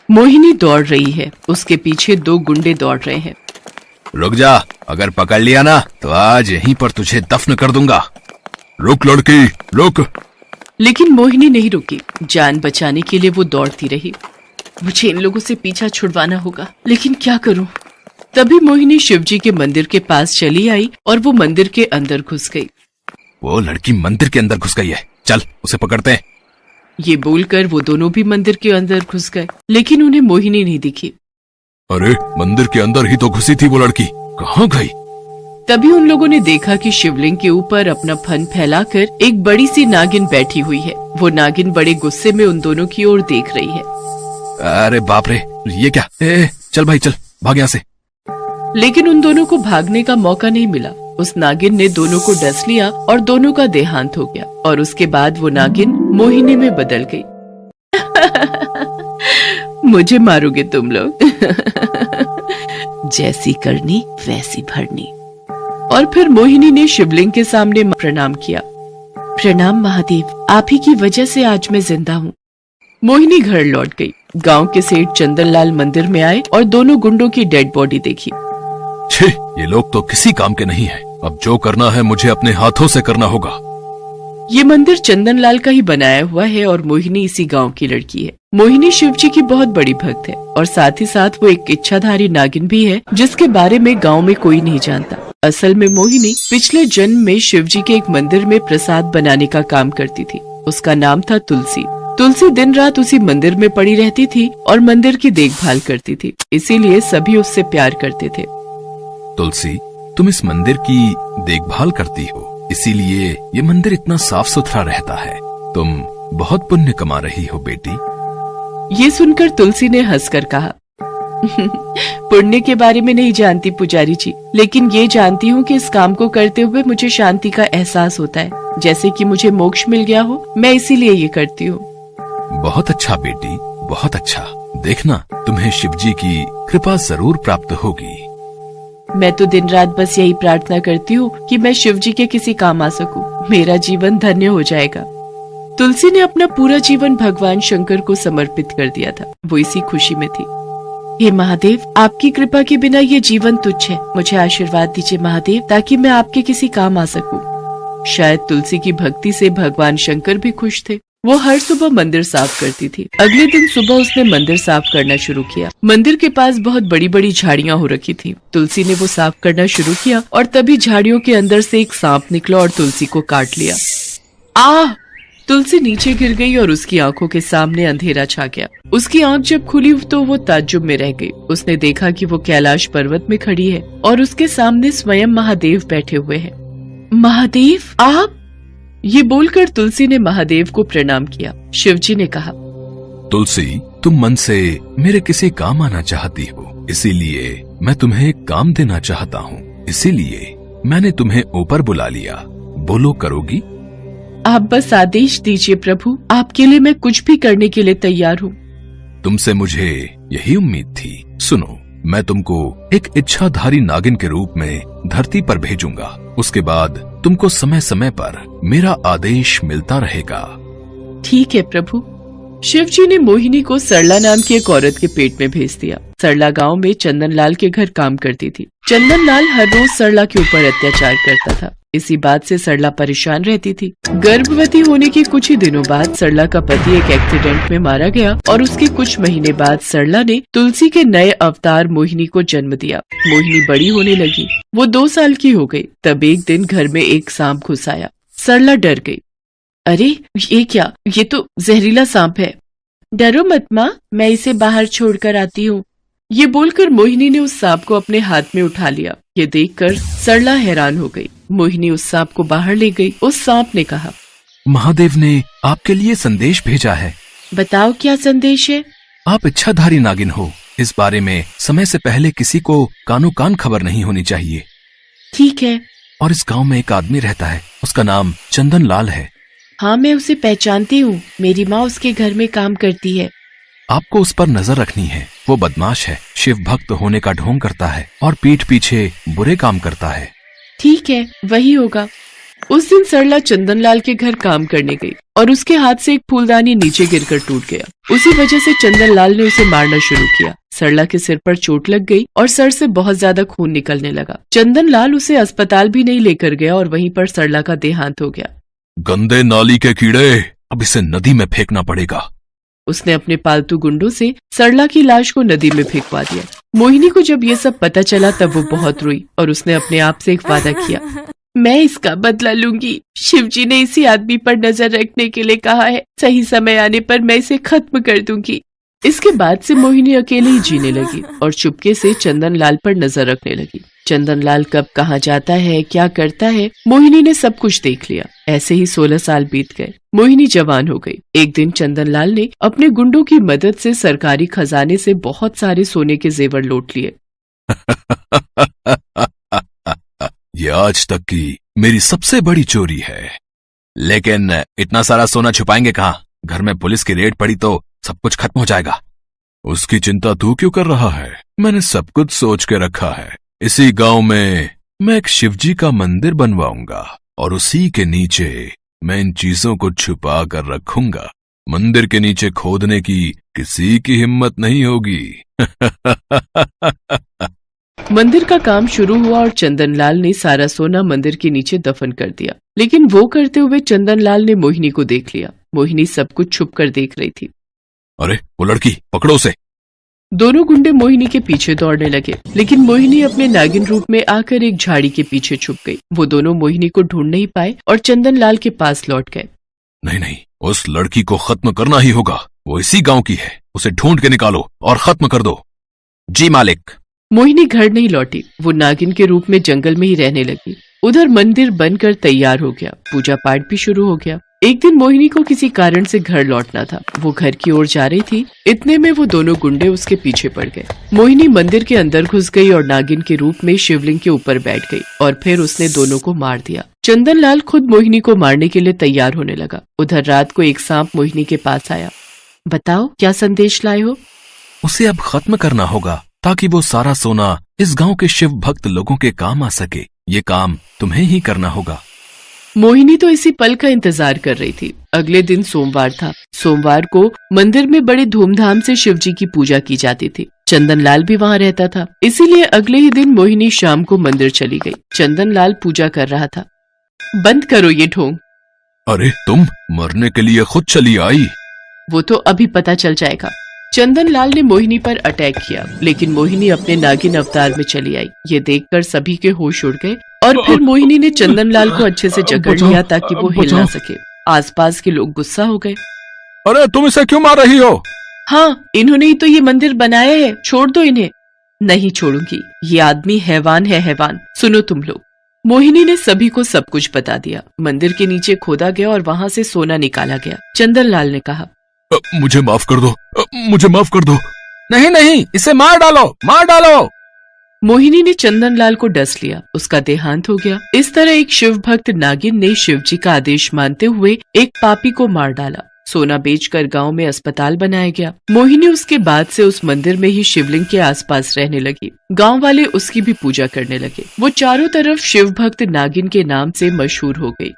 मोहिनी दौड़ रही है, उसके पीछे 2 गुंडे दौड़ रहे हैं। रुक जा, अगर पकड़ लिया ना तो आज यहीं पर तुझे दफन कर दूंगा। रुक लड़की, रुक। लेकिन मोहिनी नहीं रुकी। जान बचाने के लिए वो दौड़ती रही। मुझे इन लोगों से पीछा छुड़वाना होगा, लेकिन क्या करूं? तभी मोहिनी शिवजी के मंदिर के पास चली आई और वो मंदिर के अंदर घुस गई। वो लड़की मंदिर के अंदर घुस गई है, चल उसे पकड़ते हैं। ये बोलकर वो दोनों भी मंदिर के अंदर घुस गए, लेकिन उन्हें मोहिनी नहीं दिखी। अरे मंदिर के अंदर ही तो घुसी थी वो लड़की, कहाँ गई? तभी उन लोगों ने देखा कि शिवलिंग के ऊपर अपना फन फैलाकर एक बड़ी सी नागिन बैठी हुई है। वो नागिन बड़े गुस्से में उन दोनों की ओर देख रही है। अरे बाप रे, ये क्या? चल भाई चल, भाग यहाँ से। लेकिन उन दोनों को भागने का मौका नहीं मिला। उस नागिन ने दोनों को डस लिया और दोनों का देहांत हो गया। और उसके बाद वो नागिन मोहिनी में बदल गई। मुझे मारोगे तुम लोग? जैसी करनी वैसी भरनी। और फिर मोहिनी ने शिवलिंग के सामने प्रणाम किया। प्रणाम महादेव, आप ही की वजह से आज मैं जिंदा हूँ। मोहिनी घर लौट गई। गांव के सेठ चंदनलाल मंदिर में आए और दोनों गुंडों की डेड बॉडी देखी। छे, ये लोग तो किसी काम के नहीं हैं। अब जो करना है मुझे अपने हाथों से करना होगा। ये मंदिर चंदनलाल का ही बनाया हुआ है और मोहिनी इसी गांव की लड़की है। मोहिनी शिवजी की बहुत बड़ी भक्त है और साथ ही साथ वो एक इच्छाधारी नागिन भी है, जिसके बारे में गांव में कोई नहीं जानता। असल में मोहिनी पिछले जन्म में शिवजी के एक मंदिर में प्रसाद बनाने का काम करती थी। उसका नाम था तुलसी। तुलसी दिन रात उसी मंदिर में पड़ी रहती थी और मंदिर की देखभाल करती थी, इसीलिए सभी उससे प्यार करते थे। तुलसी, तुम इस मंदिर की देखभाल करती हो, इसीलिए ये मंदिर इतना साफ सुथरा रहता है। तुम बहुत पुण्य कमा रही हो बेटी। ये सुनकर तुलसी ने हंसकर कहा, पुण्य के बारे में नहीं जानती पुजारी जी, लेकिन ये जानती हूँ कि इस काम को करते हुए मुझे शांति का एहसास होता है, जैसे कि मुझे मोक्ष मिल गया हो। मैं इसीलिए ये करती हूँ। बहुत अच्छा बेटी, बहुत अच्छा। देखना, तुम्हें शिवजी की कृपा जरूर प्राप्त होगी। मैं तो दिन रात बस यही प्रार्थना करती हूँ कि मैं शिवजी के किसी काम आ सकूं। मेरा जीवन धन्य हो जाएगा। तुलसी ने अपना पूरा जीवन भगवान शंकर को समर्पित कर दिया था। वो इसी खुशी में थी। हे महादेव, आपकी कृपा के बिना ये जीवन तुच्छ है। मुझे आशीर्वाद दीजिए महादेव, ताकि मैं आपके किसी काम आ सकूं। शायद तुलसी की भक्ति से भगवान शंकर भी खुश थे। वो हर सुबह मंदिर साफ करती थी। अगले दिन सुबह उसने मंदिर साफ करना शुरू किया। मंदिर के पास बहुत बड़ी बड़ी झाड़ियाँ हो रखी थी। तुलसी ने वो साफ करना शुरू किया और तभी झाड़ियों के अंदर से एक सांप निकला और तुलसी को काट लिया। आह! तुलसी नीचे गिर गई और उसकी आंखों के सामने अंधेरा छा गया। उसकी आंख जब खुली तो वो ताज्जुब में रह गई। उसने देखा कि वो कैलाश पर्वत में खड़ी है और उसके सामने स्वयं महादेव बैठे हुए हैं। महादेव, आप? ये बोलकर तुलसी ने महादेव को प्रणाम किया। शिवजी ने कहा, तुलसी, तुम मन से मेरे किसी काम आना चाहती हो, इसीलिए मैं तुम्हें एक काम देना चाहता हूँ। इसीलिए मैंने तुम्हें ऊपर बुला लिया। बोलो, करोगी? आप बस आदेश दीजिए प्रभु, आपके लिए मैं कुछ भी करने के लिए तैयार हूँ। तुमसे मुझे यही उम्मीद थी। सुनो, मैं तुमको एक इच्छाधारी नागिन के रूप में धरती पर भेजूंगा। उसके बाद तुमको समय समय पर मेरा आदेश मिलता रहेगा। ठीक है प्रभु। शिवजी ने मोहिनी को सरला नाम की एक औरत के पेट में भेज दिया। सरला गांव में चंदनलाल के घर काम करती थी। चंदनलाल हर रोज सरला के ऊपर अत्याचार करता था। इसी बात से सरला परेशान रहती थी। गर्भवती होने के कुछ ही दिनों बाद सरला का पति एक एक्सीडेंट में मारा गया और उसके कुछ महीने बाद सरला ने तुलसी के नए अवतार मोहिनी को जन्म दिया। मोहिनी बड़ी होने लगी। वो 2 साल की हो गई। तब एक दिन घर में एक सांप घुस आया। सरला डर गई। अरे ये क्या? ये तो जहरीला सांप है। डरो मत माँ, मैं इसे बाहर छोड़कर आती हूँ। ये बोलकर मोहिनी ने उस सांप को अपने हाथ में उठा लिया। ये देखकर सरला हैरान हो गई। मोहिनी उस सांप को बाहर ले गई। उस सांप ने कहा, महादेव ने आपके लिए संदेश भेजा है। बताओ क्या संदेश है? आप इच्छाधारी नागिन हो। इस बारे में समय से पहले किसी को कानो कान खबर नहीं होनी चाहिए। ठीक है। और इस गांव में एक आदमी रहता है, उसका नाम चंदनलाल है। हाँ, मैं उसे पहचानती हूँ। मेरी माँ उसके घर में काम करती है। आपको उस पर नजर रखनी है। वो बदमाश है, शिव भक्त होने का ढोंग करता है और पीठ पीछे बुरे काम करता है। ठीक है, वही होगा। उस दिन सरला चंदनलाल के घर काम करने गई और उसके हाथ से एक फूलदानी नीचे गिरकर टूट गया। उसी वजह से चंदन लाल ने उसे मारना शुरू किया। सरला के सिर पर चोट लग गई और सर से बहुत ज्यादा खून निकलने लगा। चंदन लाल उसे अस्पताल भी नहीं लेकर गया और वहीं पर सरला का देहांत हो गया। गंदे नाली के कीड़े, अब इसे नदी में फेंकना पड़ेगा। उसने अपने पालतू गुंडों से सरला की लाश को नदी में फेंकवा दिया। मोहिनी को जब ये सब पता चला तब वो बहुत रोई और उसने अपने आप से एक वादा किया, मैं इसका बदला लूंगी। शिवजी ने इसी आदमी पर नजर रखने के लिए कहा है, सही समय आने पर मैं इसे खत्म कर दूंगी। इसके बाद से मोहिनी अकेले ही जीने लगी और चुपके से चंदन लाल पर नजर रखने लगी। चंदन लाल कब कहाँ जाता है, क्या करता है, मोहिनी ने सब कुछ देख लिया। ऐसे ही 16 साल बीत गए। मोहिनी जवान हो गई। एक दिन चंदन लाल ने अपने गुंडों की मदद से सरकारी खजाने से बहुत सारे सोने के जेवर लूट लिए। ये आज तक की मेरी सबसे बड़ी चोरी है। लेकिन इतना सारा सोना छुपाएंगे कहाँ? घर में पुलिस की रेड पड़ी तो सब कुछ खत्म हो जाएगा। उसकी चिंता तू क्यों कर रहा है? मैंने सब कुछ सोच के रखा है। इसी गांव में मैं एक शिवजी का मंदिर बनवाऊंगा और उसी के नीचे मैं इन चीजों को छुपा कर रखूंगा। मंदिर के नीचे खोदने की किसी की हिम्मत नहीं होगी। मंदिर का काम शुरू हुआ और चंदन लाल ने सारा सोना मंदिर के नीचे दफन कर दिया। लेकिन वो करते हुए चंदन लाल ने मोहिनी को देख लिया। मोहिनी सब कुछ छुप कर देख रही थी। अरे वो लड़की, पकड़ो उसे। दोनों गुंडे मोहिनी के पीछे दौड़ने लगे, लेकिन मोहिनी अपने नागिन रूप में आकर एक झाड़ी के पीछे छुप गई। वो दोनों मोहिनी को ढूंढ नहीं पाए और चंदन लाल के पास लौट गए। नहीं नहीं, उस लड़की को खत्म करना ही होगा। वो इसी गांव की है। उसे ढूंढ के निकालो और खत्म कर दो। जी मालिक। मोहिनी घर नहीं लौटी। वो नागिन के रूप में जंगल में ही रहने लगी। उधर मंदिर बनकर तैयार हो गया। पूजा पाठ भी शुरू हो गया। एक दिन मोहिनी को किसी कारण से घर लौटना था। वो घर की ओर जा रही थी। इतने में वो दोनों गुंडे उसके पीछे पड़ गए। मोहिनी मंदिर के अंदर घुस गई और नागिन के रूप में शिवलिंग के ऊपर बैठ गई और फिर उसने दोनों को मार दिया। चंदन लाल खुद मोहिनी को मारने के लिए तैयार होने लगा। उधर रात को एक सांप मोहिनी के पास आया। बताओ क्या संदेश लाए हो? उसे अब खत्म करना होगा ताकि वो सारा सोना इस गांव के शिव भक्त लोगों के काम आ सके। ये काम तुम्हें ही करना होगा। मोहिनी तो इसी पल का इंतजार कर रही थी। अगले दिन सोमवार था। सोमवार को मंदिर में बड़े धूमधाम से शिवजी की पूजा की जाती थी। चंदन लाल भी वहाँ रहता था, इसीलिए अगले ही दिन मोहिनी शाम को मंदिर चली गई। चंदन लाल पूजा कर रहा था। बंद करो ये ढोंग। अरे तुम मरने के लिए खुद चली आई? वो तो अभी पता चल जाएगा। चंदन लाल ने मोहिनी पर अटैक किया, लेकिन मोहिनी अपने नागिन अवतार में चली आई। ये देखकर सभी के होश उड़ गए और फिर मोहिनी ने चंदन लाल को अच्छे से जकड़ लिया ताकि वो हिल ना सके। आसपास के लोग गुस्सा हो गए। अरे तुम इसे क्यों मार रही हो? हाँ, इन्होंने ही तो ये मंदिर बनाया है, छोड़ दो इन्हें। नहीं छोड़ूंगी, ये आदमी हैवान है, हैवान। सुनो तुम लोग। मोहिनी ने सभी को सब कुछ बता दिया। मंदिर के नीचे खोदा गया और वहाँ से सोना निकाला गया। चंदन लाल ने कहा, मुझे माफ कर दो, मुझे माफ कर दो। नहीं नहीं, इसे मार डालो, मार डालो। मोहिनी ने चंदन लाल को डस लिया। उसका देहांत हो गया। इस तरह एक शिव भक्त नागिन ने शिवजी का आदेश मानते हुए एक पापी को मार डाला। सोना बेचकर गांव में अस्पताल बनाया गया। मोहिनी उसके बाद से उस मंदिर में ही शिवलिंग के आसपास रहने लगी। गांव वाले उसकी भी पूजा करने लगे। वो चारों तरफ शिव भक्त नागिन के नाम से मशहूर हो गई।